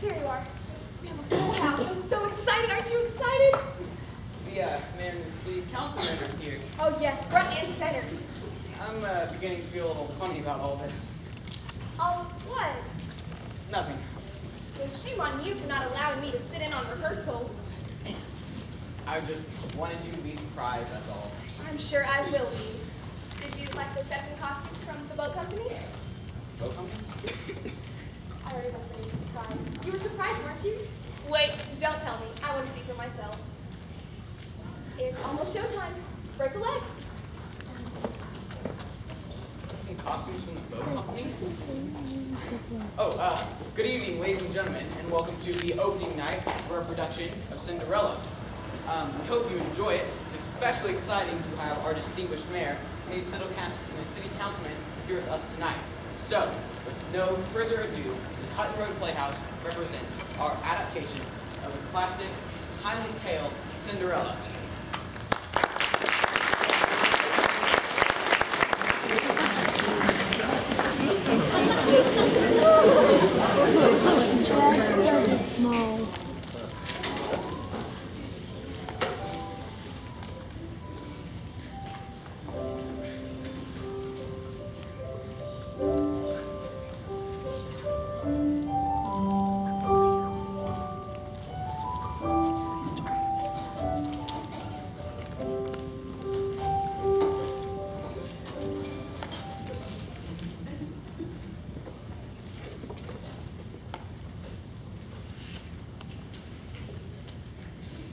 There you are. We have a full house. I'm so excited. Aren't you excited? The mayor and the city council members here. Oh, yes, front and center. I'm beginning to feel a little funny about all this. Oh, what? Nothing. Well, shame on you for not allowing me to sit in on rehearsals. I just wanted you to be surprised, that's all. I'm sure I will be. Did you like the sets and costumes from the boat company? Boat companies? I already got the surprise. You were surprised, weren't you? Wait, don't tell me. I want to see for myself. It's almost showtime. Break a leg. Some costumes from the boat company? Oh, good evening, ladies and gentlemen, and welcome to the opening night of our production of Cinderella. We hope you enjoy it. It's especially exciting to have our distinguished mayor and his city councilman here with us tonight. So, with no further ado, the Hutton Road Playhouse represents our adaptation of the classic, timeless tale, Cinderella.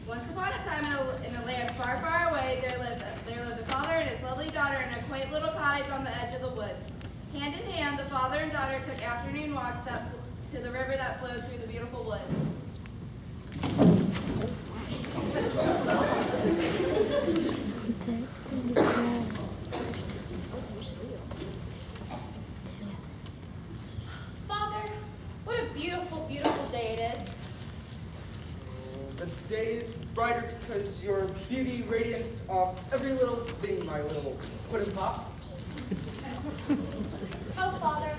Once upon a time, in a land far, far away, there lived a father and his lovely daughter in a quaint little cottage on the edge of the woods. Hand in hand, the father and daughter took afternoon walks up to the river that flowed through the beautiful woods. Father, what a beautiful, beautiful day it is. The day is brighter because your beauty radiance off every little thing, my little pudding pop. Oh, Father,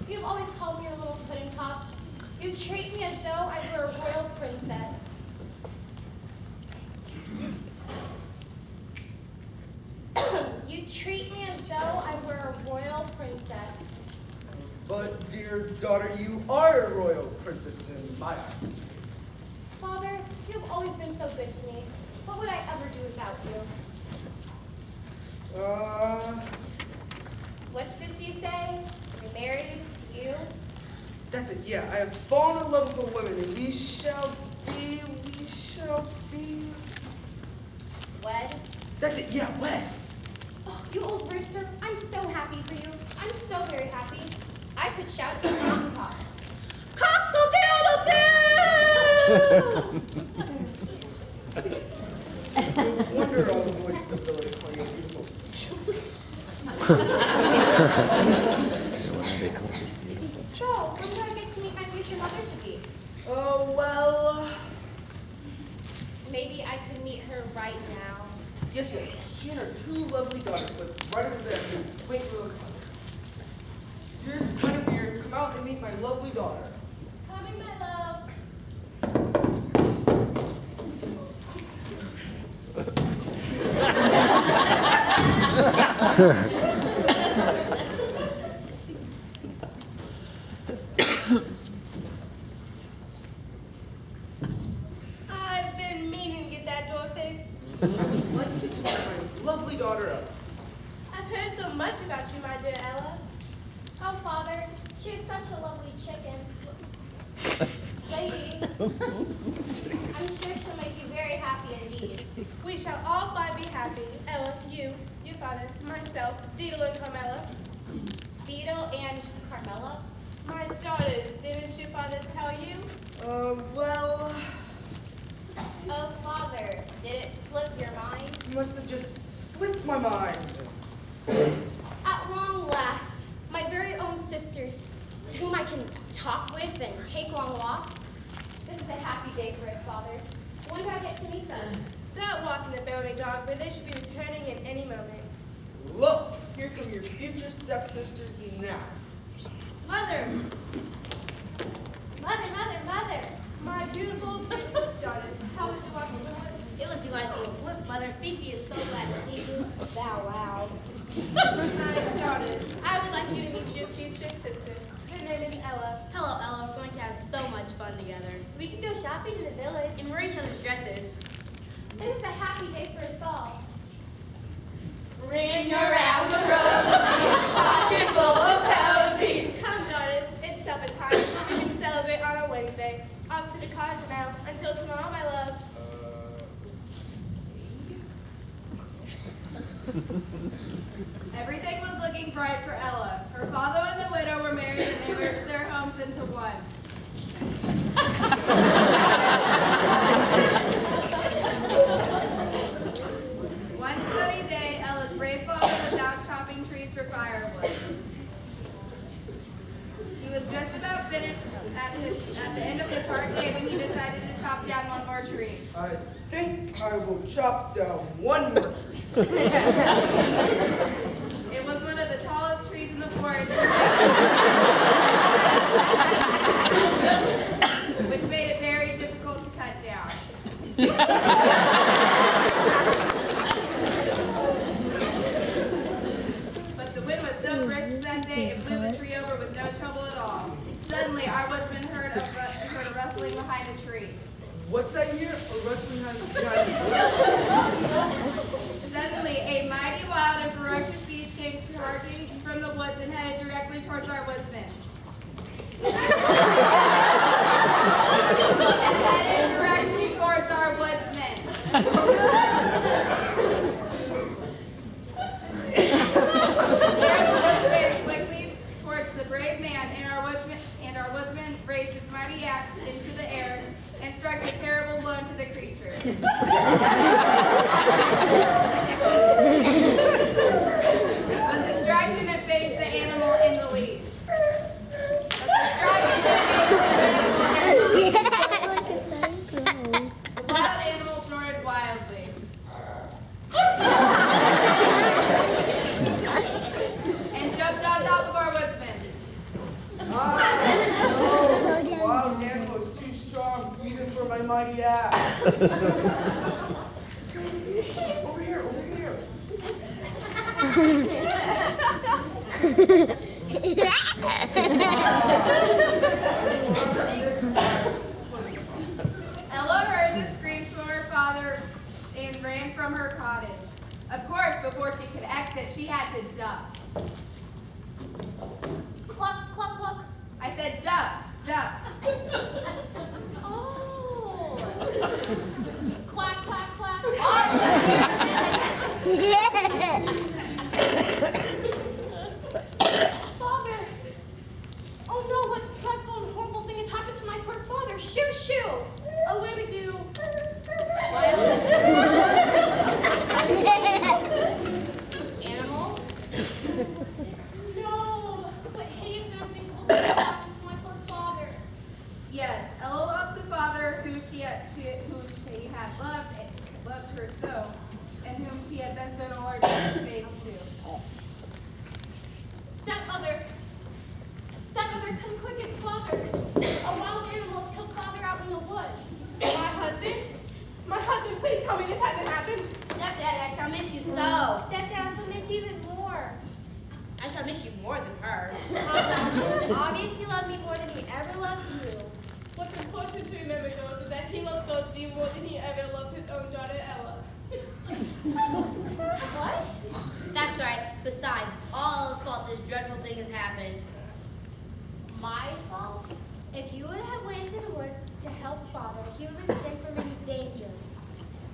you've always called me your little pudding pop. You treat me as though I were a royal princess. You treat me as though I were a royal princess. But, dear daughter, you are a royal princess in my eyes. Father, you've always been so good to me. What would I ever do without you? What's this you say? You're married? You? That's it, yeah. I have fallen in love with a woman, and we shall be... Wed? That's it, yeah, wed. Oh, you old rooster, I'm so happy for you. I'm so very happy. I could shout from the mountaintop. Cock-a-doodle-doo! No wonder all the boys in the village call you beautiful. So, when do I get to meet my future mother-to-be? Oh, well... Maybe I could meet her right now. Yes, yes. She and her two lovely daughters live right over there in the quaint little cottage. Dearest Guinevere, come out and meet my lovely daughter. Coming, my love. I've been meaning to get that door fixed. I'd like you to meet my lovely daughter, Ella. I've heard so much about you, my dear Ella. Oh, Father, she's such a lovely chicken. Lady, I'm sure she'll make you very happy indeed. We shall all five be happy. Ella, you, your father, myself, Diddle and Carmela. Beetle and Carmela? My daughters, didn't your father tell you? Well, Oh, Father, did it slip your mind? you must have just slipped my mind. At long last, my very own sisters, to whom I can talk with and take long walks. This is a happy day for us, Father. When do I get to meet them? That walking the family dog, but they should be returning at any moment. Look, here come your future stepsisters now. Mother, Mother, mother, mother. Mother. Fifi is so glad to see you. Bow wow. My daughters, I would like you to meet your future sister. Her name is Ella. Hello, Ella. We're going to have so much fun together. We can go shopping in the village. And wear each other's dresses. It is a happy day for us all. Ring around the roses, pocket full of posies. Come, daughters, it's supper time. We can celebrate on a Wednesday. Off to the cottage now. Until tomorrow, my love. Everything was looking bright for Ella. Her father and the widow were married and they merged their homes into one. One sunny day, Ella's brave father was out chopping trees for firewood. He was just about finished at the end of his hard day when he decided to chop down one more tree. I think I will chop down one more tree. It was one of the tallest trees in the forest, which made it very difficult to cut down. But the wind was so brisk that day, it blew the tree over with no trouble at all. Suddenly, our woodsman heard a rustling behind a tree. What's that here? A rustling behind me. Suddenly, a mighty, wild, and ferocious beast came charging from the woods and headed directly towards our woodsman. Headed directly towards our woodsman. Steered the woodsman quickly towards the brave man, and our woodsman raised his mighty axe into the air and struck a terrible blow to the creature. With the strike in it faced the animal in the lead. The wild animal snorted wildly. And jumped on top of our woodsman. No, wild animal is too strong even for my mighty axe. Over here, over here. Ella heard the screams from her father and ran from her cottage. Of course, before she could exit, she had to duck. Cluck, cluck, cluck. I said duck, duck. Oh. Quack, quack, quack. Father. Oh no, what dreadful and horrible thing has happened to my poor father. Shoo, shoo. Away with you. Animal? No. What hideous and unthinkable thing has happened to my poor father. Yes, Ella loved the father who she had loved her so, and whom she had been so allergic to face to. Stepmother. Stepmother, come quick, it's father. A wild animal has killed father out in the woods. My husband? My husband, please tell me this hasn't happened. Stepdad, I shall miss you so. Stepdad, I shall miss you even more. I shall miss you more than her. Obviously, he loved me more than he ever loved you. What's important to remember, though, is that he loves Dorothy more than he ever loved his own daughter, Ella. What? That's right. Besides, it's all Ella's fault this dreadful thing has happened. My fault? If you would have went into the woods to help father, he would have been safe from any danger.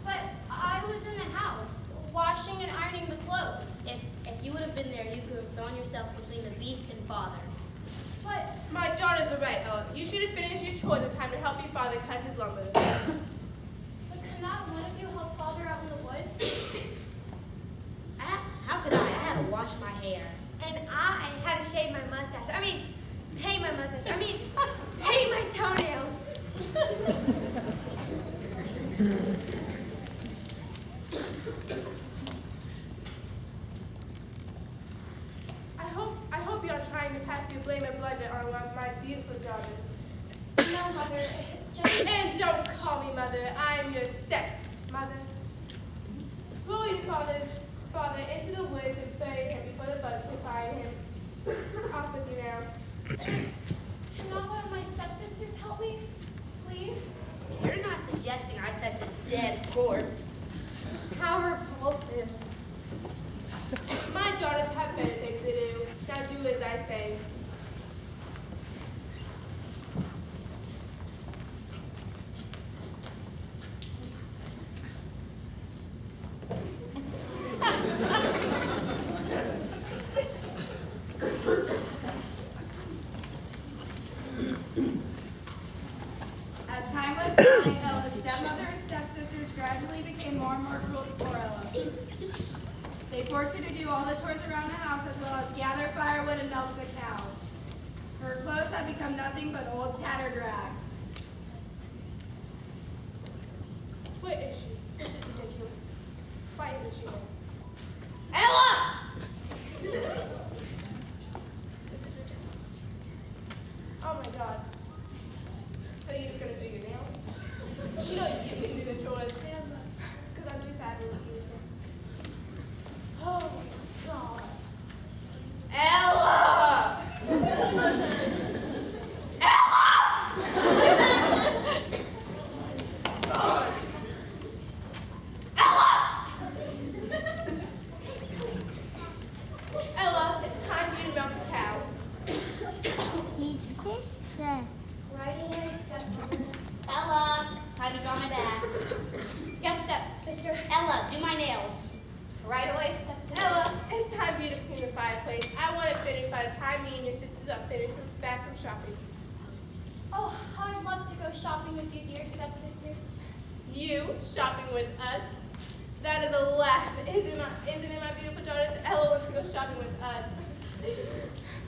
But I was in the house, washing and ironing the clothes. If you would have been there, you could have thrown yourself between the beast and father. But My daughters are right, Ella. You should have finished your chores in time to help your father cut his lumber. could not one of you help father out in the woods? How could I? I had to wash my hair. And I had to shave my mustache. I mean, paint my mustache. I mean, paint my toenails. I hope you're trying to pass your blame and blunder on one of my beautiful daughters. No, mother, it's just... And don't call me mother. I'm your stepmother. Roll your father into the woods and bury him before the bugs can find him. Off with you now. Can not one of my stepsisters help me? Please? You're not suggesting I touch a dead corpse. How repulsive. My daughters have better things to do. Now do as I say. As time went by, Ella's stepmother and stepsisters gradually became more and more cruel to poor Ella. They forced her to do all the chores around the house as well as gather firewood and milk the cows. Her clothes had become nothing but old tattered rags. Where is she? This is ridiculous. Why isn't she there? Ella! Oh my god. So you're just gonna do your nails? You know you can do the chores. Because I'm too fat to do the chores. Oh my god. Ella! Ella, it's time for you to milk the cow. He's princess. Right away, stepmother. Ella, time to draw my bath. Yes, stepsister. Ella, do my nails. Right away, stepsister. Ella, it's time for you to clean the fireplace. I want it finished by the time me and your sisters are finished back from shopping. Oh, I'd love to go shopping with you, dear stepsisters. You shopping with us? That is a laugh. Isn't it, my beautiful daughters? Ella wants to go shopping with us.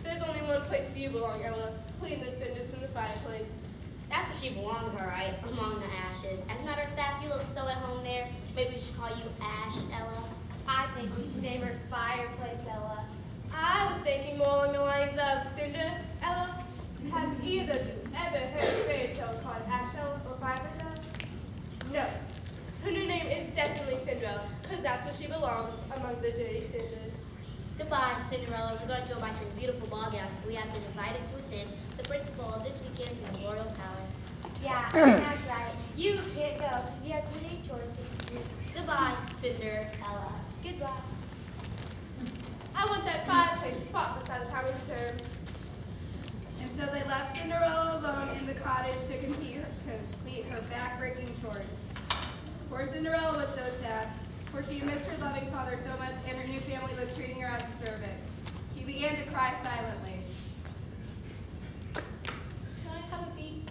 There's only one place you belong, Ella. Clean the cinders from the fireplace. That's where she belongs, all right, among the ashes. As a matter of fact, you look so at home there. Maybe we should call you Ash, Ella. I think we should name her Fireplace Ella. I was thinking more along the lines of Cinder, Ella. Have either of you ever heard a fairy tale called Ash Ella or Fireplace Ella? No. Her new name is definitely Cinderella, because that's where she belongs, among the dirty cinders. Goodbye, Cinderella. We're going to go buy some beautiful ball gowns. We have been invited to attend the Princess Ball this weekend in the Royal Palace. Yeah, that's right. You can't go because you have too many chores to do. Goodbye, Cinderella. Goodbye. I want that fireplace spotless by the time we return. And so they left Cinderella alone in the cottage to complete her back-breaking chores. Poor Cinderella was so sad, for she missed her loving father so much and her new family was treating her as a servant. She began to cry silently. Can I have a beat?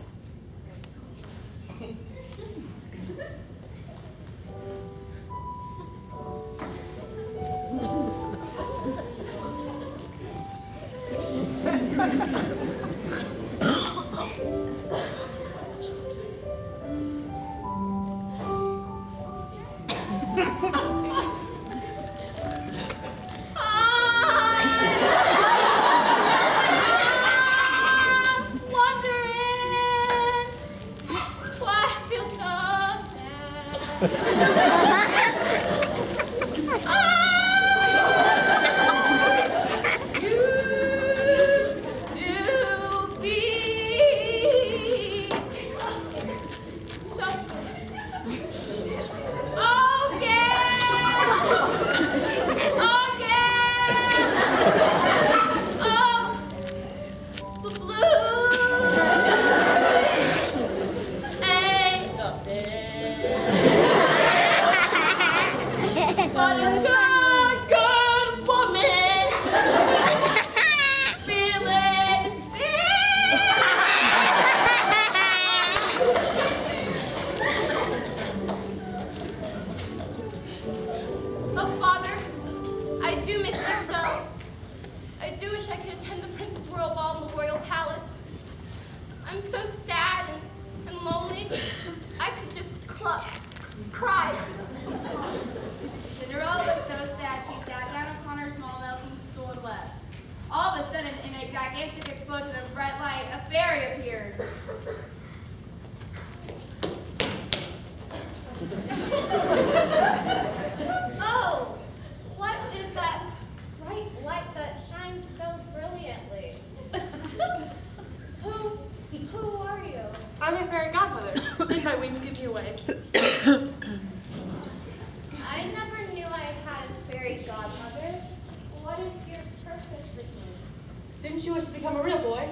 Cry. Cinderella was so sad she sat down upon her small milking stool and wept. All of a sudden, in a gigantic explosion of bright light, a fairy appeared. I'm your fairy godmother. Did my wings give you away? I never knew I had a fairy godmother. What is your purpose with me? Didn't you wish to become a real boy?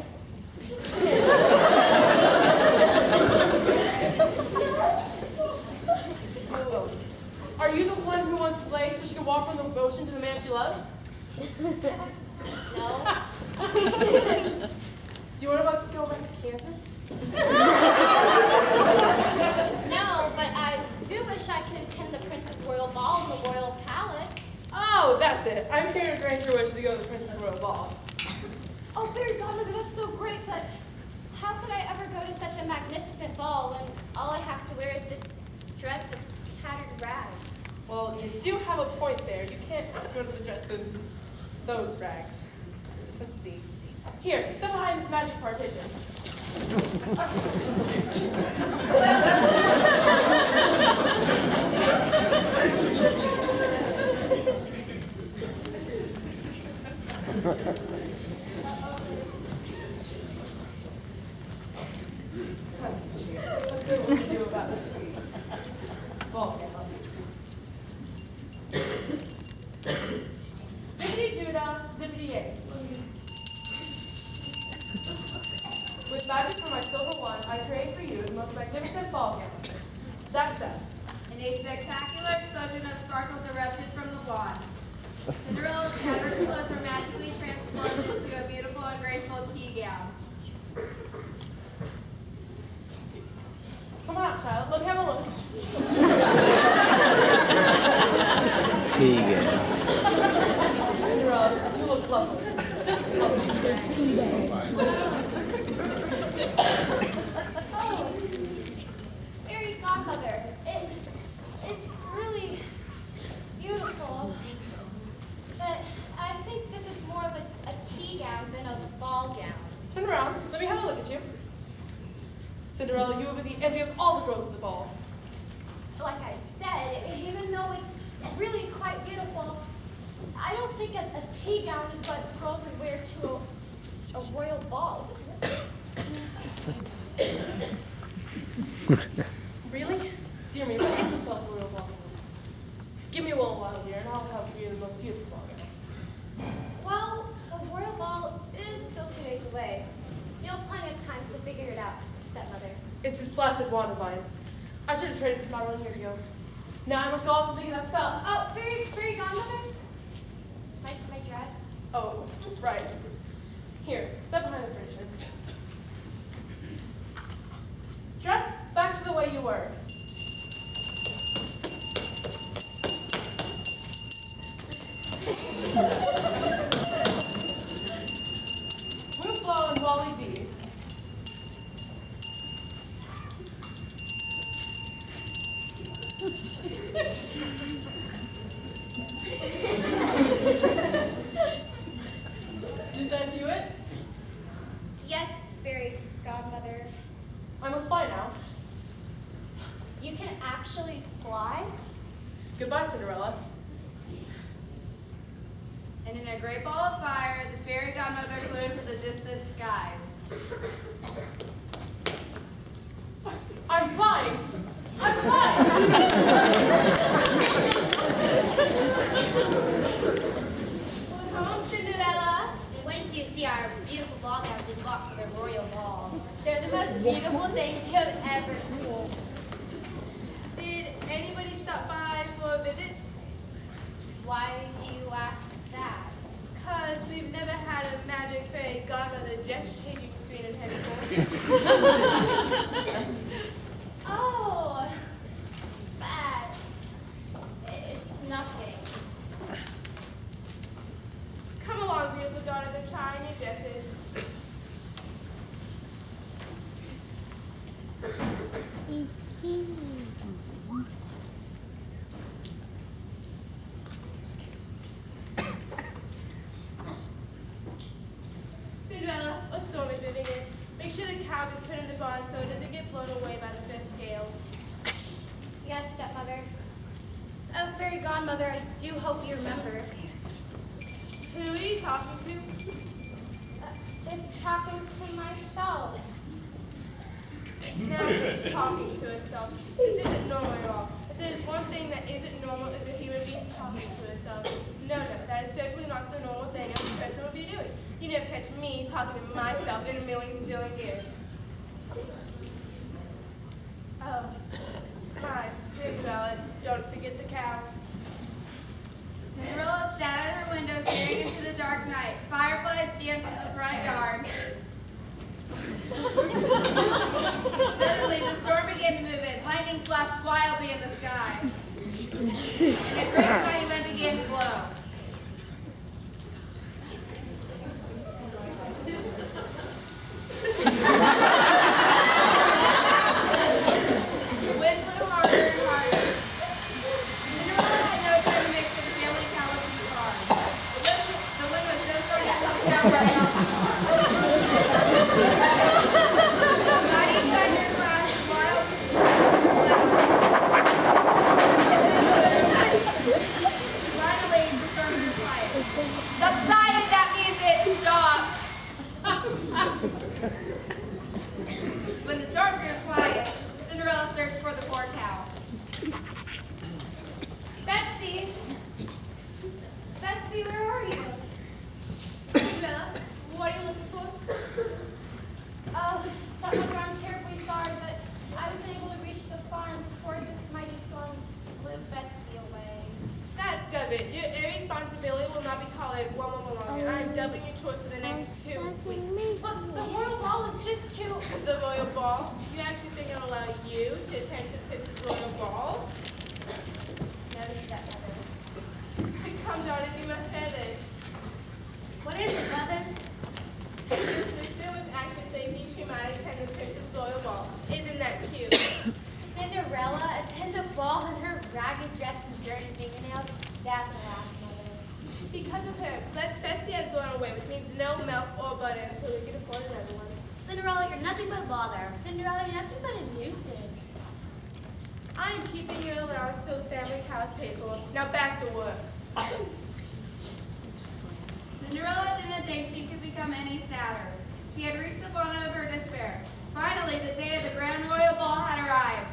Are you the one who wants to play so she can walk from the ocean to the man she loves? No. Do you want to go back to Kansas? No, but I do wish I could attend the Princess Royal Ball in the Royal Palace. Oh, that's it. I'm here to grant your wish to go to the Princess Royal Ball. Oh, fairy godmother, that's so great, but how could I ever go to such a magnificent ball when all I have to wear is this dress with tattered rags? Well, you do have a point there. You can't go to the dress in those rags. Let's see. Here, step behind this magic partition. Let's see what we can do about this ball game. Zippity doodah, zippity yay. With magic from my silver wand, I create for you the most magnificent ball gown. Zap zap. And a spectacular explosion of sparkles erupted from the wand. Cinderella's tattered clothes were magically transformed into a beautiful and graceful tea gown. Come on out, child. Let me have a look. Cinderella, you look lovely. Just lovely. Oh, fairy godmother, it's really beautiful, but I think this is more of a tea gown than a ball gown. Turn around. Let me have a look at you. Cinderella, you will be the envy of all the girls at the ball. Like I said, even though it's really quite beautiful, I don't think a tea gown is what girls would wear to a royal ball, isn't it? Really? Dear me, what is this about the royal ball? Give me a little while, dear, and I'll have for you the most beautiful ball gown. Well, the royal ball is still 2 days away. You'll have plenty of time to figure it out, stepmother. It's this blasted wand of mine. I should have traded this model years ago. Now I must go off and think of that spell. Oh, fairy godmother? My dress? Oh, right. Here, step behind this bridge. Dress back to the way you were. Roof wall and Wally D. Did that do it? Yes, fairy godmother. I must fly now. You can actually fly? Goodbye, Cinderella. And in a great ball of fire, the fairy godmother flew into the distant skies. I'm flying! I'm flying! Welcome home, Cinderella. And wait till you see our beautiful ball gowns we bought for the royal ball. They're the most beautiful things you have ever seen. Did anybody stop by for a visit? Why do you ask that? Because we've never had a magic fairy godmother just changing screen and heavy Oh, bad. It's nothing. Come along, beautiful daughters, and try on your dresses. Cinderella, a storm is moving in. Make sure the cow is put in the barn so it doesn't get blown away by the first gales. Yes, stepmother. Oh, fairy godmother, I do hope you remember. Who are you talking to? Just talking to myself. Now she's talking to herself. This isn't normal at all. If there's one thing that isn't normal, is a human being talking to herself. No, that is certainly not the normal thing a person would be doing. You never catch me talking to myself in a million zillion years. Oh, my Cinderella, don't forget the cow. Cinderella sat at her window staring into the dark night. Fireflies danced in the front yard. Suddenly, the storm began to move in. Lightning flashed wildly in the sky. A great mighty wind began to blow. The wind blew harder and harder. Cinderella had no time to mix with the family cow in the car. The wind was so strong that the cow right off the car. The mighty thunder crashed wild Finally, the storm grew quiet. Subsided, that means it stopped. When the storm grew quiet, Cinderella searched for the poor cow. Betsy! Betsy, where are you? Cinderella, what are you looking for? Oh, stepmother, I'm terribly sorry, but I wasn't able to reach the farm before the mighty storm blew Betsy away. That does it. Your irresponsibility will not be tolerated one moment longer. I am doubling your chores for the next 2 weeks. But the royal ball is just too... The royal ball? You actually think I'll allow you to attend to the princess royal ball? No, stepmother. Come, daughter, you must hear this. What is it, Mother? Your sister was actually thinking she might attend the princess royal ball. Isn't that cute? Cinderella attend a ball in her ragged dress and dirty fingernails? That's a laugh, Mother. Because of her, Betsy has blown away, which means no milk or butter until we can afford another one. Cinderella, you're nothing but a bother. Cinderella, you're nothing but a nuisance. I am keeping your allowance so the family cows pay for. Now back to work. Cinderella didn't think she could become any sadder. She had reached the bottom of her despair. Finally, the day of the grand royal ball had arrived.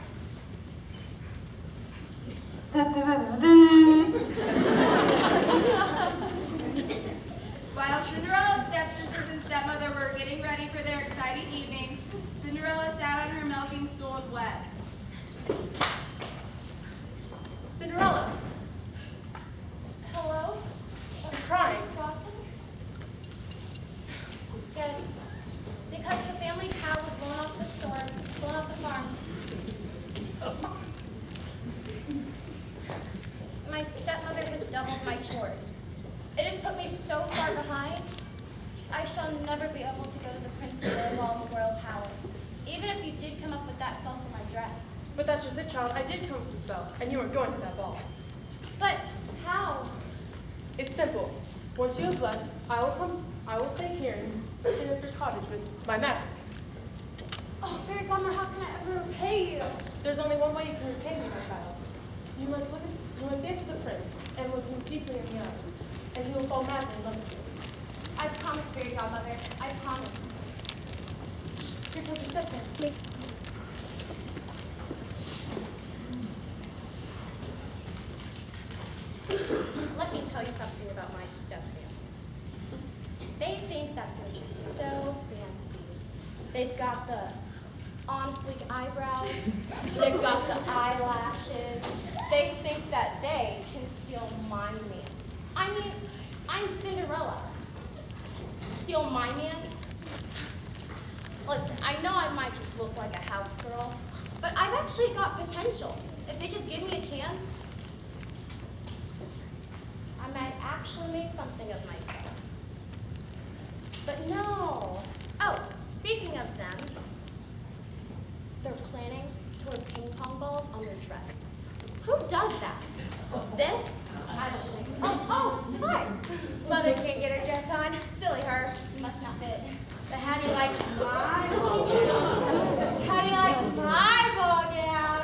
While Cinderella's stepsisters and stepmother were getting ready for their exciting evening, Cinderella sat on her milking stool and wept. Cinderella, Hello? you're crying. Yes, because the family cow was blown off the farm. My stepmother has doubled my chores. It has put me so far behind, I shall never be able to go to the princess royal ball in the royal palace, even if you did come up with that spell for my dress. But that's just it, child. I did come up with a spell, and you weren't going to that ball. But how? It's simple. Once you have left, I will stay here in your cottage with my magic. Oh, Fairy Godmother, how can I ever repay you? There's only one way you can repay me, my child. You must dance with the prince and look him deeply in the eyes, and he will fall madly in love with you. I promise, Fairy Godmother. I promise. Here comes your stepmother. Let me tell you something about my stepfamily. They think that they're just so fancy. They've got the on-fleek eyebrows. They've got the eyelashes. They think that they can steal my man. I mean, I'm Cinderella. Steal my man? Listen, I know I might just look like a house girl, but I've actually got potential. If they just give me a chance, I might actually make something of myself. But no. Oh, speaking of them, they're planning to wear ping pong balls on their dress. Who does that? This? I don't think. Oh, hi. Mother can't get her dress on. Silly her. Must not fit. But how do you like my ball gown? How do you like my ball gown?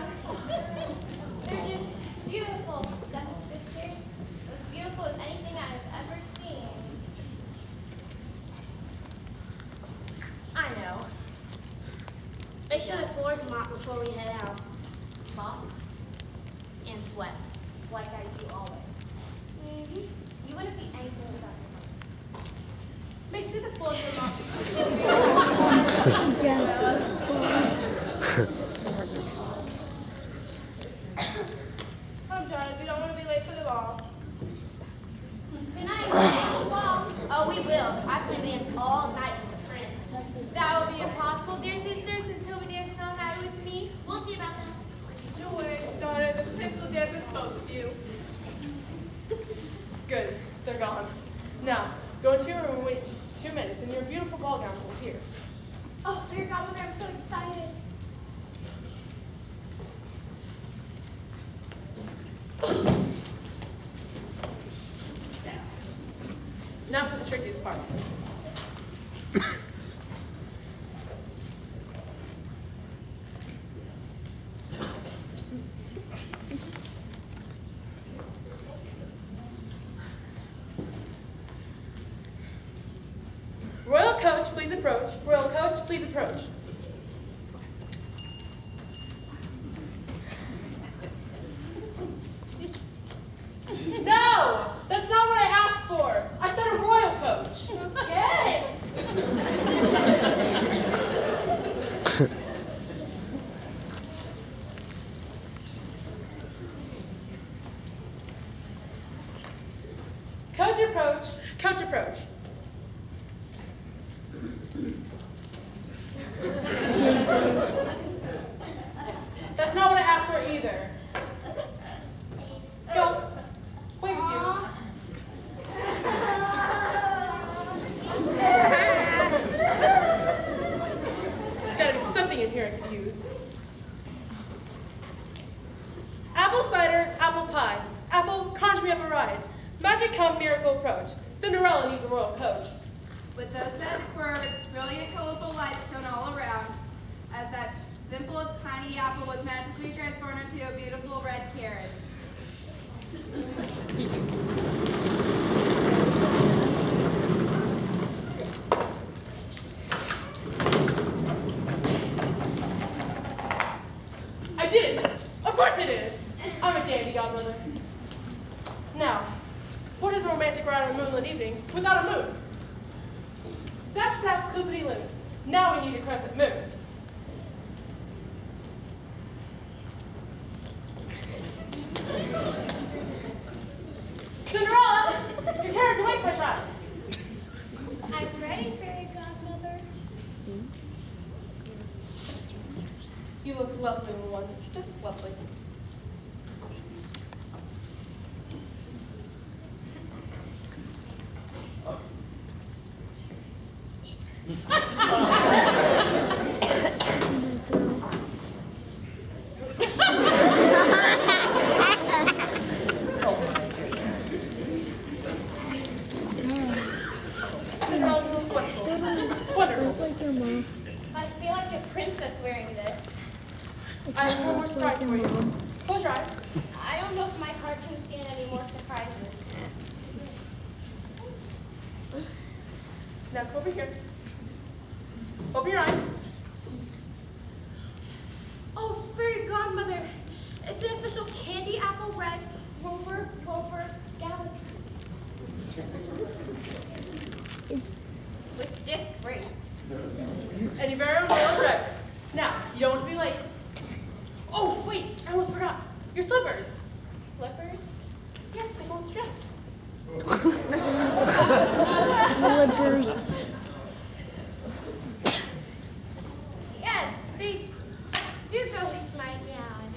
They're just beautiful stepsisters. As beautiful as anything I've ever seen. I know. They Make sure the floor's mopped before we head out. Mopped, And sweat. like I do always. Mm-hmm. You wouldn't be anything without your mom. Make sure the floors are mopped. I'm done. We don't want to be late for the ball. Good night. Well, Oh, we will. I plan to dance all night with the prince. That will be impossible, dear sister, since he'll be dancing all night with me. We'll see about that. Don't worry, daughter. The prince will dance with both of you. Good, they're gone. Now, go into your room and wait 2 minutes, and your beautiful ball gown will appear. oh, fairy godmother, I'm so excited. Now for the trickiest part. Royal coach, please approach. Royal coach, please approach. No! That's not what I asked for. I said a royal coach. Okay. Coach approach. Coach approach. That's not what I asked for either. Go. Wait with you. There's gotta be something in here I could use. Apple cider, apple pie. Apple, conjure me up a ride. Magic come, miracle approach. Cinderella needs a royal coach. With those magic words, brilliant, colorful lights shone all around, as that simple, tiny apple was magically transformed into a beautiful red carrot. I did it! Of course I did it! I'm a dandy godmother. Now, what is a romantic ride on a moonlit evening without a moon? Zap zap clippity loo. Now we need a crescent moon. Cinderella! Your carriage awaits, my child. I'm ready, fairy godmother. You look lovely, little one. Just lovely. Cinderella, you look wonderful. Just wonderful. I feel like a princess wearing this. I have one more surprise for you. Close your eyes. I don't know if my heart can stand any more surprises. Now come over here. Open your eyes. Oh, fairy godmother, it's an official candy apple red Rover Galaxy. With disc brakes. And your very own royal driver. Now, you don't want to be late. Oh, wait, I almost forgot. Your slippers. Slippers? Yes, my mom's dress. Slippers. Yes, they do go with my gown.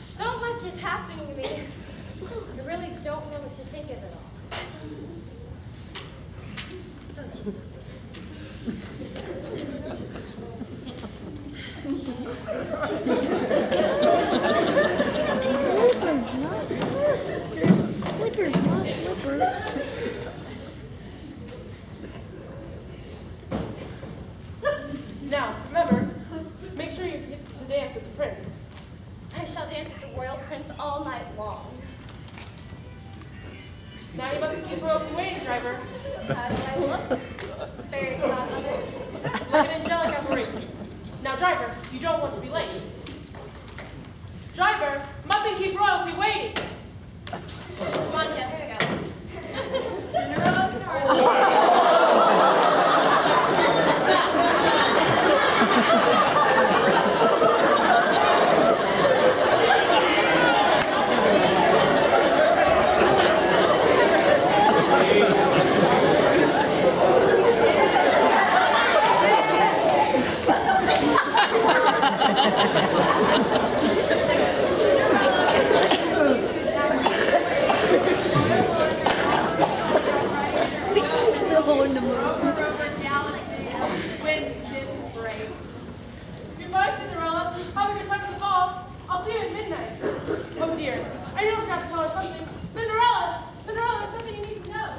So much is happening to me. I really don't know what to think of it all. Oh, Jesus. Slippers, not slippers. Now, remember, make sure you get to dance with the prince. I shall dance with the royal prince all night long. Now you mustn't keep royalty waiting, driver. How do I look? Fairy godmother. Like an angelic apparition. Now driver, you don't want to be late. Driver, mustn't keep royalty waiting. Come on, Jessica. Cinderella can hardly. Still in the mood. Over galaxy, when its breaks. Goodbye, Cinderella. Have a good time at the ball. I'll see you at midnight. Oh dear, I know I forgot to tell her something. Cinderella! Cinderella, there's something you need to know.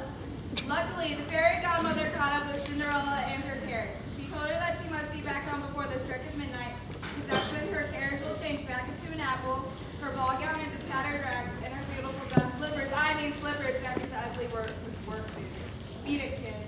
Luckily, the fairy godmother caught up with Cinderella and her carriage. She told her that she must be back home before the stroke of midnight, because that's when her carriage will change back into an apple, her ball gown into tattered rags, and her beautiful glass slippers, slippers, back into ugly work boots. Beat it, kid.